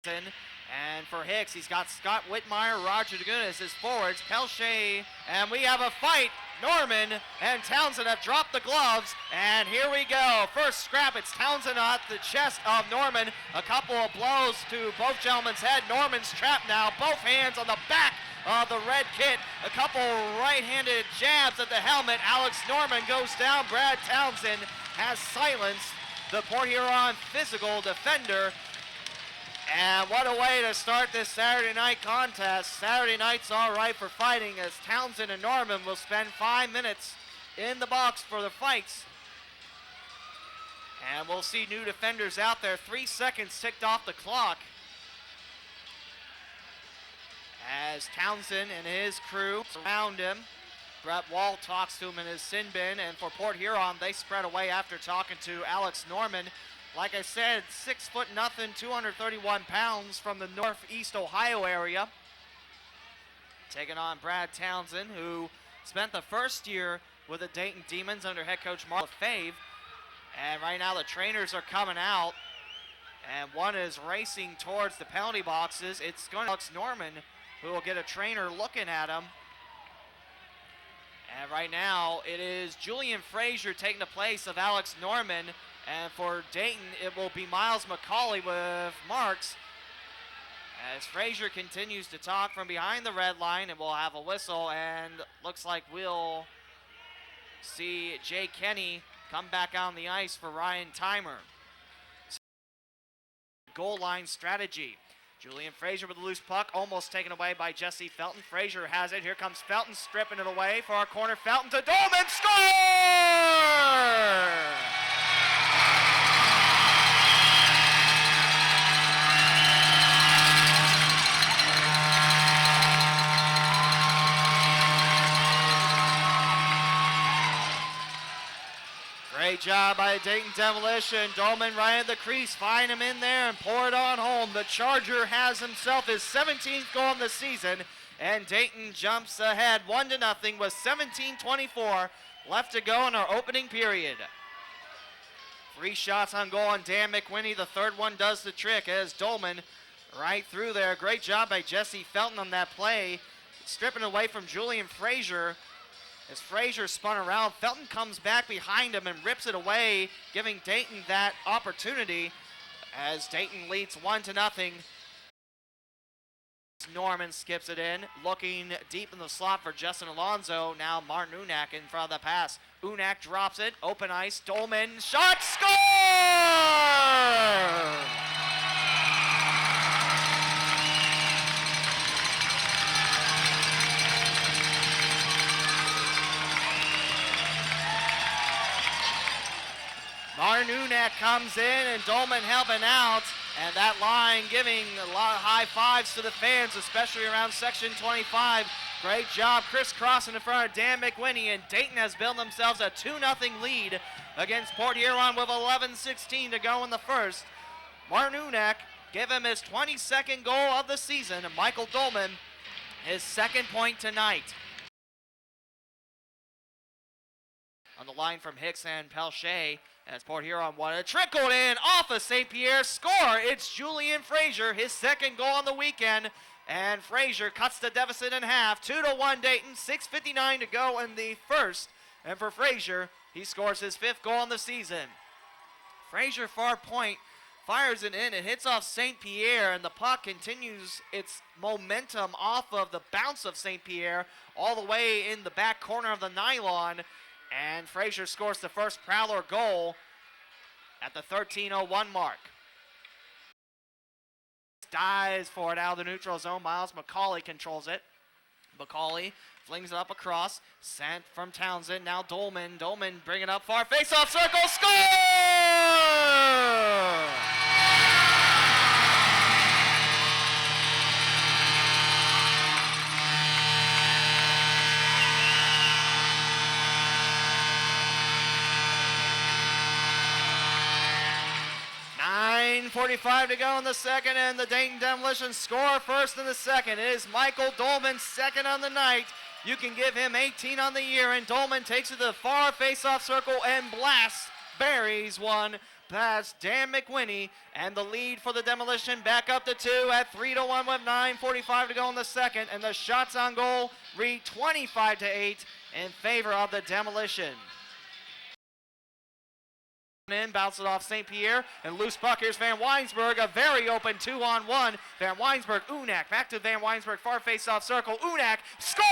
And for Hicks, he's got Scott Whitmire, Roger DeGunis, his forwards, Pelche, and we have a fight. Norman and Townsend have dropped the gloves, and here we go. First scrap, it's Townsend at the chest of Norman. A couple of blows to both gentlemen's head. Norman's trapped now, both hands on the back of the red kit. A couple right-handed jabs at the helmet. Alex Norman goes down. Brad Townsend has silenced the Port Huron physical defender. And what a way to start this Saturday night contest. Saturday night's all right for fighting, as Townsend and Norman will spend 5 minutes in the box for the fights. And we'll see new defenders out there. 3 seconds ticked off the clock as Townsend and his crew surround him. Brett Wall talks to him in his sin bin, and for Port Huron, they spread away after talking to Alex Norman. Like I said, 6'0", 231 pounds from the Northeast Ohio area. Taking on Brad Townsend, who spent the first year with the Dayton Demons under head coach Martin Uhnak. And right now the trainers are coming out, and one is racing towards the penalty boxes. It's going to Alex Norman, who will get a trainer looking at him. And right now it is Julian Fraser taking the place of Alex Norman. And for Dayton, it will be Miles McCauley with marks. As Fraser continues to talk from behind the red line, and we'll have a whistle, and looks like we'll see Jay Kenny come back on the ice for Ryan Timer. Goal line strategy. Julian Fraser with a loose puck, almost taken away by Jesse Felten. Fraser has it. Here comes Felten, stripping it away for our corner. Felten to Dolman, score! Great job by Dayton Demolition. Dolman right at the crease, find him in there and pour it on home. The Charger has himself his 17th goal in the season, and Dayton jumps ahead 1-0 with 17:24 left to go in our opening period. 3 shots on goal on Dan McWhinney. The third one does the trick as Dolman right through there. Great job by Jesse Felten on that play, stripping away from Julian Fraser. As Fraser spun around, Felten comes back behind him and rips it away, giving Dayton that opportunity as Dayton leads 1-0. Norman skips it in, looking deep in the slot for Justin Alonso. Now Martin Uhnak in front of the pass. Uhnak drops it, open ice, Dolman, shot, score! Martin Uhnak comes in and Dolman helping out, and that line giving a lot of high fives to the fans, especially around section 25. Great job crisscrossing in front of Dan McWhinney, and Dayton has built themselves a 2-0 lead against Port Huron with 11:16 to go in the first. Martin Uhnak give him his 22nd goal of the season, and Michael Dolman his 2nd point tonight. On the line from Hicks and Pelche, as Port Huron wanted, trickled in off of St. Pierre, score! It's Julian Fraser, his 2nd goal on the weekend, and Fraser cuts the deficit in half. 2-1 Dayton, 6:59 to go in the first, and for Fraser, he scores his 5th goal on the season. Fraser far point fires it in, it hits off St. Pierre, and the puck continues its momentum off of the bounce of St. Pierre all the way in the back corner of the nylon. And Fraser scores the first Prowler goal at the 13:01 mark. Dives for it out of the neutral zone. Miles McCauley controls it. McCauley flings it up across. Sent from Townsend. Now Dolman. Dolman bring it up far. Face-off circle. Score! 9:45 to go in the second, and the Dayton Demolition score first in the second. It is Michael Dolman, 2nd on the night. You can give him 18 on the year, and Dolman takes it to the far face-off circle and blasts, buries one. past Dan McWhinney, and the lead for the Demolition back up to 2 at 3-1 with 9:45 to go in the second, and the shots on goal read 25-8 in favor of the Demolition. In, bounce it off St. Pierre, and loose puck. Here's Van Weinsberg, a very open 2-on-1. Van Weinsberg, Uhnak, back to Van Weinsberg, far face-off circle. Uhnak, score!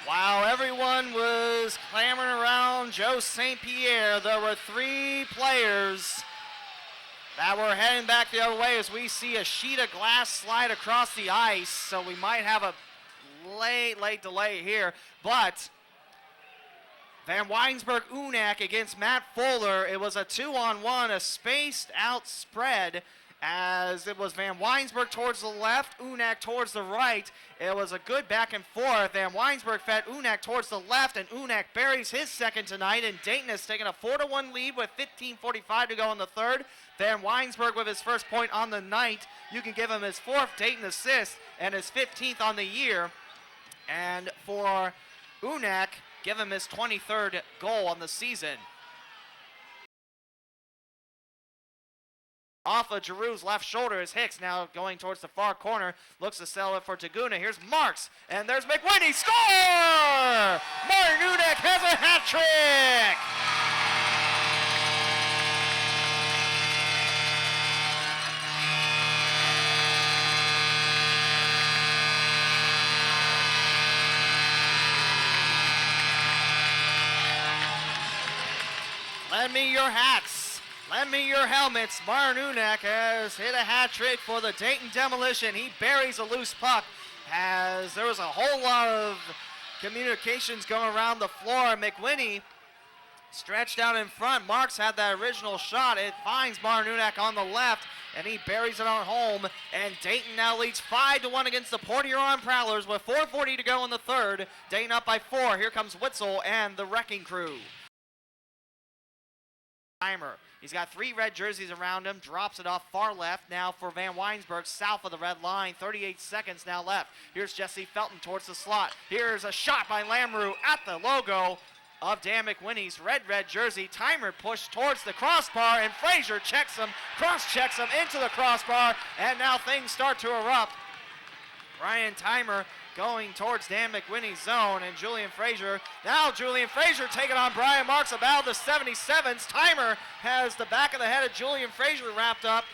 Wow, everyone was clamoring around Joe St. Pierre. There were 3 players that were heading back the other way as we see a sheet of glass slide across the ice. So we might have a late delay here. But Van Weinsberg Uhnak against Matt Fuller. It was a 2-on-1, a spaced out spread, as it was Van Weinsberg towards the left, Uhnak towards the right. It was a good back and forth. Van Weinsberg fed Uhnak towards the left, and Uhnak buries his second tonight, and Dayton has taken a 4-1 lead with 15:45 to go in the third. Van Weinsberg with his first point on the night. You can give him his 4th Dayton assist and his 15th on the year. And for Uhnak, give him his 23rd goal on the season. Off of Giroux's left shoulder is Hicks, now going towards the far corner. Looks to sell it for Taguna. Here's Marks, and there's McWhinney. Score! Martin Uhnak has a hat trick! Lend me your hats. Lend me your helmets. Martin Uhnak has hit a hat trick for the Dayton Demolition. He buries a loose puck as there was a whole lot of communications going around the floor. McWhinney stretched out in front. Marks had that original shot. It finds Martin Uhnak on the left, and he buries it on home. And Dayton now leads 5-1 against the Port Huron Prowlers with 4:40 to go in the third. Dayton up by 4. Here comes Witzel and the Wrecking Crew. Timer. He's got 3 red jerseys around him, drops it off far left now for Van Weinsberg, south of the red line, 38 seconds now left. Here's Jesse Felten towards the slot. Here's a shot by Lamrou at the logo of Dan McWhinney's red jersey. Timer pushed towards the crossbar, and Fraser checks him, cross-checks him into the crossbar, and now things start to erupt. Ryan Timer going towards Dan McWhinney's zone, and Julian Fraser. Now Julian Fraser taking on Brian Marks about the 77s. Timer has the back of the head of Julian Fraser wrapped up.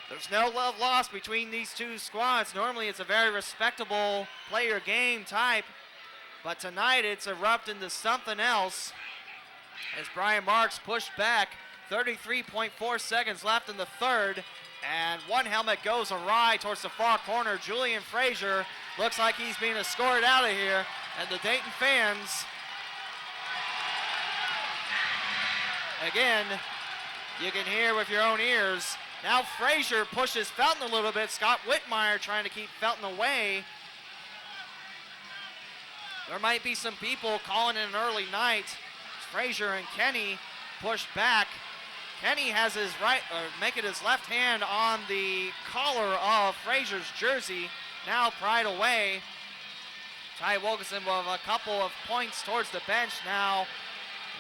There's no love lost between these two squads. Normally it's a very respectable player game type, but tonight it's erupted into something else as Brian Marks pushed back. 33.4 seconds left in the third, and one helmet goes awry towards the far corner. Julian Fraser looks like he's being escorted out of here, and the Dayton fans, again, you can hear with your own ears. Now Fraser pushes Felten a little bit. Scott Whitmire trying to keep Felten away. There might be some people calling it an early night. Fraser and Kenny push back. Kenny has his making his left hand on the collar of Fraser's jersey. Now pried away. Ty Wilkinson with a couple of points towards the bench now.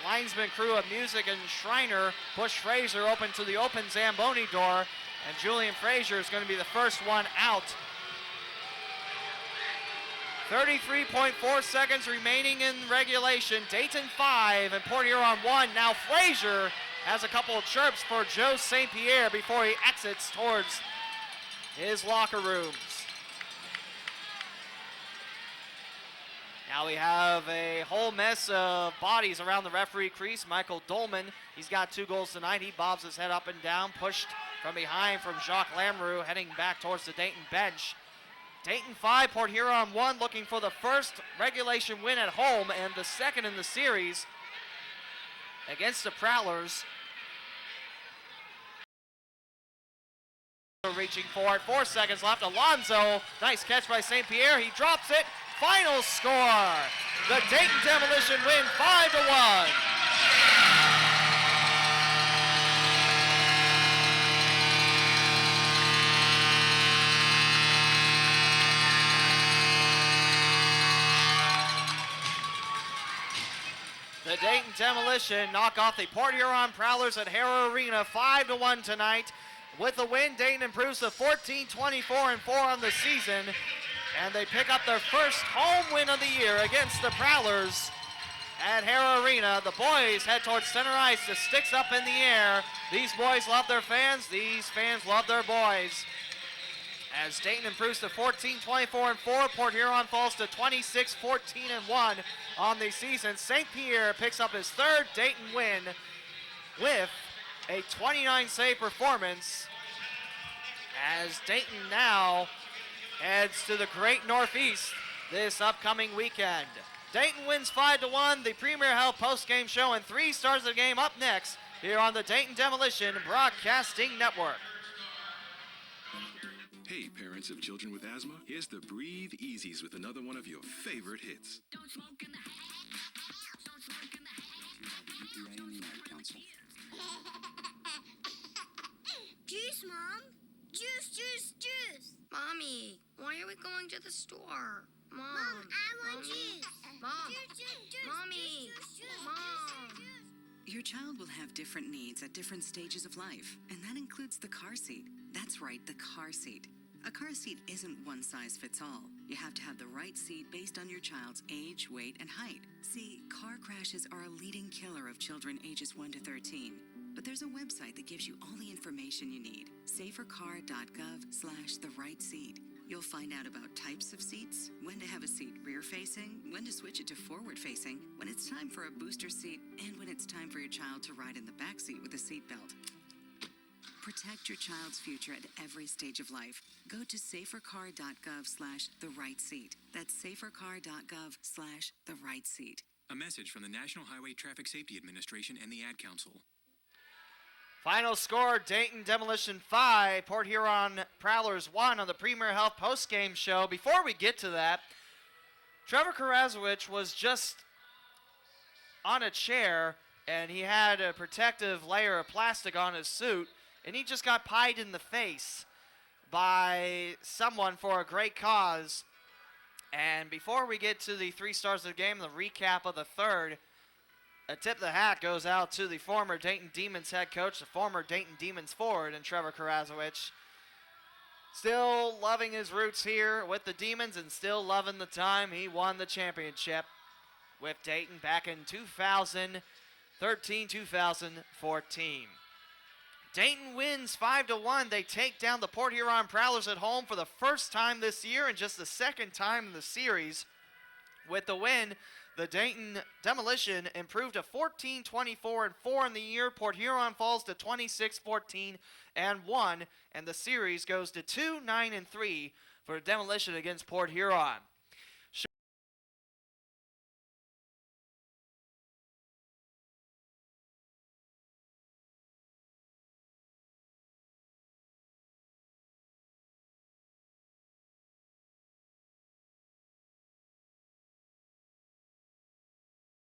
Linesman crew of Music and Schreiner push Fraser open to the open Zamboni door, and Julian Fraser is going to be the first one out. 33.4 seconds remaining in regulation. Dayton 5 and Port Huron 1. Now Fraser has a couple of chirps for Joe St. Pierre before he exits towards his locker rooms. Now we have a whole mess of bodies around the referee crease. Michael Dolman, he's got 2 goals tonight. He bobs his head up and down, pushed from behind from Jacques Lamrou, heading back towards the Dayton bench. Dayton 5, Port Huron 1, looking for the first regulation win at home and the second in the series against the Prowlers. Reaching for it, 4 seconds left. Alonzo, nice catch by St. Pierre. He drops it. Final score, The Dayton Demolition win 5-1. The Dayton Demolition knock off the Port Huron Prowlers at Harrow Arena 5-1 tonight. With the win, Dayton improves to 14-24-4 on the season, and they pick up their first home win of the year against the Prowlers at Harrow Arena. The boys head towards center ice. The sticks up in the air. These boys love their fans. These fans love their boys. As Dayton improves to 14-24-4, Port Huron falls to 26-14-1 on the season. St. Pierre picks up his third Dayton win with a 29-save performance, as Dayton now heads to the Great Northeast this upcoming weekend. Dayton wins 5-1. The Premier Health postgame show and 3 stars of the game up next here on the Dayton Demolition Broadcasting Network. Hey, parents of children with asthma, here's the Breathe Easies with another one of your favorite hits. Don't smoke in the Don't smoke in the EPA and the Ad Council. Juice, Mom. Juice, juice, juice. Mommy, why are we going to the store? Mom, I want Mommy? juice. Mom, Juice, juice, juice. Mommy, Juice, juice, juice. Mom. Juice, juice. Your child will have different needs at different stages of life, and that includes the car seat. That's right, the car seat. A car seat isn't one size fits all. You have to have the right seat based on your child's age, weight, and height. See, car crashes are a leading killer of children ages 1 to 13. But there's a website that gives you all the information you need. safercar.gov/the-right-seat. You'll find out about types of seats, when to have a seat rear-facing, when to switch it to forward-facing, when it's time for a booster seat, and when it's time for your child to ride in the back seat with a seatbelt. Protect your child's future at every stage of life. Go to safercar.gov/the-right-seat. That's safercar.gov/the-right-seat. A message from the National Highway Traffic Safety Administration and the Ad Council. Final score, Dayton Demolition 5, Port Huron Prowlers 1 on the Premier Health postgame show. Before we get to that, Trevor Karazowicz was just on a chair, and he had a protective layer of plastic on his suit, and he just got pied in the face by someone for a great cause. And before we get to the 3 stars of the game, the recap of the third, a tip of the hat goes out to the former Dayton Demons head coach, the former Dayton Demons forward, and Trevor Karazowicz. Still loving his roots here with the Demons and still loving the time he won the championship with Dayton back in 2013-2014. Dayton wins 5-1. They take down the Port Huron Prowlers at home for the first time this year and just the second time in the series. With the win, the Dayton Demolition improved to 14-24-4 in the year. Port Huron falls to 26-14-1, and the series goes to 2-9-3 for Demolition against Port Huron.